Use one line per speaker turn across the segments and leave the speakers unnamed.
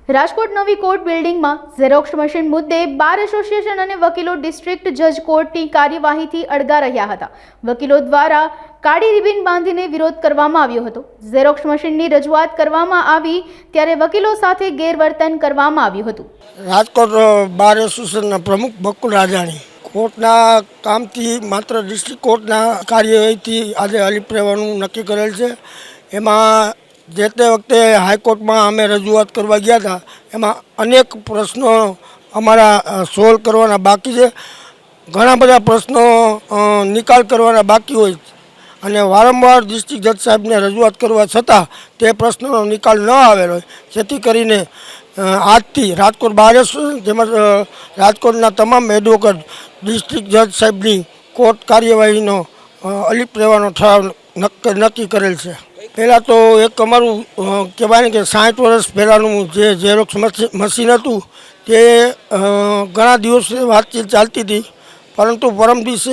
રાજકોટ નવી કોર્ટ બિલ્ડિંગમાં xerox machine મુદ્દે બાર એસોસિએશન અને વકીલો ડિસ્ટ્રિક્ટ જજ કોર્ટની કાર્યવાહીથી અળગા રહ્યા હતા। વકીલો દ્વારા કાળી રિબિન બાંધીને વિરોધ કરવામાં આવ્યો હતો। ઝેરોક્સ મશીનની રજૂઆત કરવામાં આવી ત્યારે વકીલો સાથે ગેરવર્તન કરવામાં આવ્યું હતું।
રાજકોટ બાર એસોસિએશનના પ્રમુખ બકુલ રાજાણી કોર્ટના કામથી માત્ર ડિસ્ટ્રિક્ટ કોર્ટના કાર્યવાહીથી આજે અલિપ્ત રહેવાનું નક્કી કરેલ છે। એમાં જે તે વખતે હાઈકોર્ટમાં અમે રજૂઆત કરવા ગયા હતા એમાં અનેક પ્રશ્નો અમારા સોલ્વ કરવાના બાકી છે। ઘણા બધા પ્રશ્નો નિકાલ કરવાના બાકી હોય અને વારંવાર ડિસ્ટ્રિક્ટ જજ સાહેબને રજૂઆત કરવા છતાં તે પ્રશ્નોનો નિકાલ ન આવેલો હોય, જેથી કરીને આજથી રાજકોટ બાર એસોસિએશન તેમજ રાજકોટના તમામ એડવોકેટ ડિસ્ટ્રિક્ટ જજ સાહેબની કોર્ટ કાર્યવાહીનો અલિપ્ત રહેવાનો ઠરાવ નક્કી કરેલ છે। પહેલાં તો એક અમારું કહેવાય ને કે 60 વર્ષ પહેલાંનું જે ઝેરોક્સ મશીન હતું તે ઘણા દિવસે વાતચીત ચાલતી હતી, પરંતુ પરમ દિવસે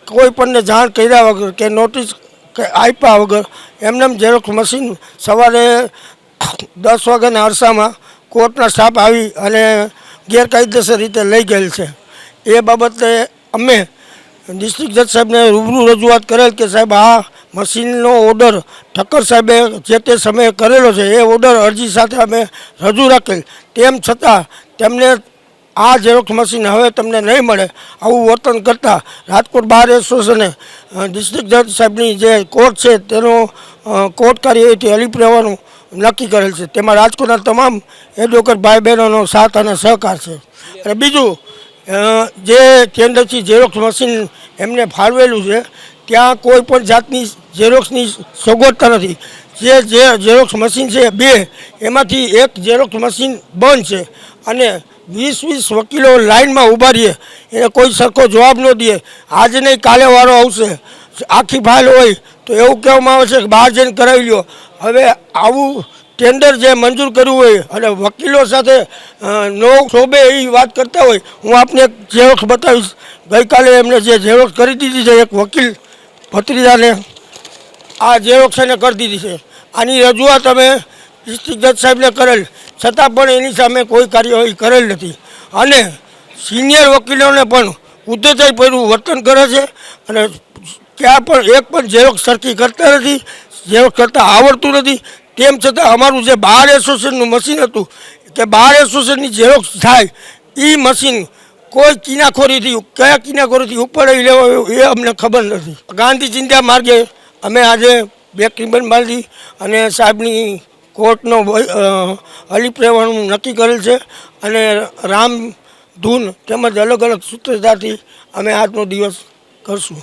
કોઈ પણને જાણ કર્યા વગર કે નોટિસ આપ્યા વગર એમને ઝેરોક્સ મશીન સવારે 10 વાગ્યાના અરસામાં કોર્ટના સ્ટાફ આવી અને ગેરકાયદેસર રીતે લઈ ગયેલ છે। એ બાબતે અમે ડિસ્ટ્રિક્ટ જજ સાહેબને રૂબરૂ રજૂઆત કરેલ કે સાહેબ આ મશીનનો ઓર્ડર ઠક્કર સાહેબે જે તે સમયે કરેલો છે, એ ઓર્ડર અરજી સાથે અમે રજૂ રાખેલ, તેમ છતાં તેમને આ ઝેરોક્સ મશીન હવે તમને નહીં મળે આવું વર્તન કરતાં રાજકોટ બાર એસોસિએશને ડિસ્ટ્રિક્ટ જજ સાહેબની જે કોર્ટ છે તેનો કોર્ટ કાર્યવાહીથી અલિપ્ત રહેવાનું નક્કી કરેલ છે। તેમાં રાજકોટના તમામ એડવોકેટ ભાઈ બહેનોનો સાથ અને સહકાર છે। અને બીજું જે કેન્દ્રથી ઝેરોક્સ મશીન એમને ફાળવેલું છે ત્યાં કોઈ પણ જાતની ઝેરોક્સની સગવડતા નથી। જે ઝેરોક્સ મશીન છે 2, એમાંથી એક ઝેરોક્સ મશીન બંધ છે અને 20 વકીલો લાઇનમાં ઊભા રહીએ, એને કોઈ સરખો જવાબ ન દે। આજે નહીં કાલે વારો આવશે, આખી ફાઇલ હોય તો એવું કહેવામાં આવે છે કે બહાર જઈને કરાવી લો। હવે આવું ટેન્ડર જે મંજૂર કર્યું હોય અને વકીલો સાથે નો શોભે એવી વાત કરતા હોય, હું આપને એક ઝેરોક્સ બતાવીશ। ગઈકાલે એમને જે ઝેરોક્સ કરી દીધી છે એક વકીલ ભત્રીજાને આ ઝેરોક્સ એને કરી દીધી છે। આની રજૂઆત અમે ડિસ્ટ્રિક્ટ જજ સાહેબને કરેલ, છતાં પણ એની સામે કોઈ કાર્યવાહી કરેલ નથી અને સિનિયર વકીલોને પણ ઉદ્ધતાઈ ભર્યું વર્તન કરે છે અને ક્યાં પણ એક પણ ઝેરોક્સ સરખી કરતા નથી, ઝેરોક્સ કરતાં આવડતું નથી। તેમ છતાં અમારું જે બાર એસોસિએશનનું મશીન હતું કે બાર એસોસિએશનની ઝેરોક્સ થાય એ મશીન કોઈ કિનાખોરીથી કયા કિનાખોરીથી ઉપાડી લેવાયું એ અમને ખબર નથી। ગાંધી ચિંતા માર્ગે અમે આજે બ્લેક રિબન બાંધી અને સાહેબની કોર્ટનો અલિપ્ત રહેવાનું નક્કી કરેલ છે અને રામ ધૂન તેમજ અલગ અલગ સૂત્રધારથી અમે આજનો દિવસ કરશું।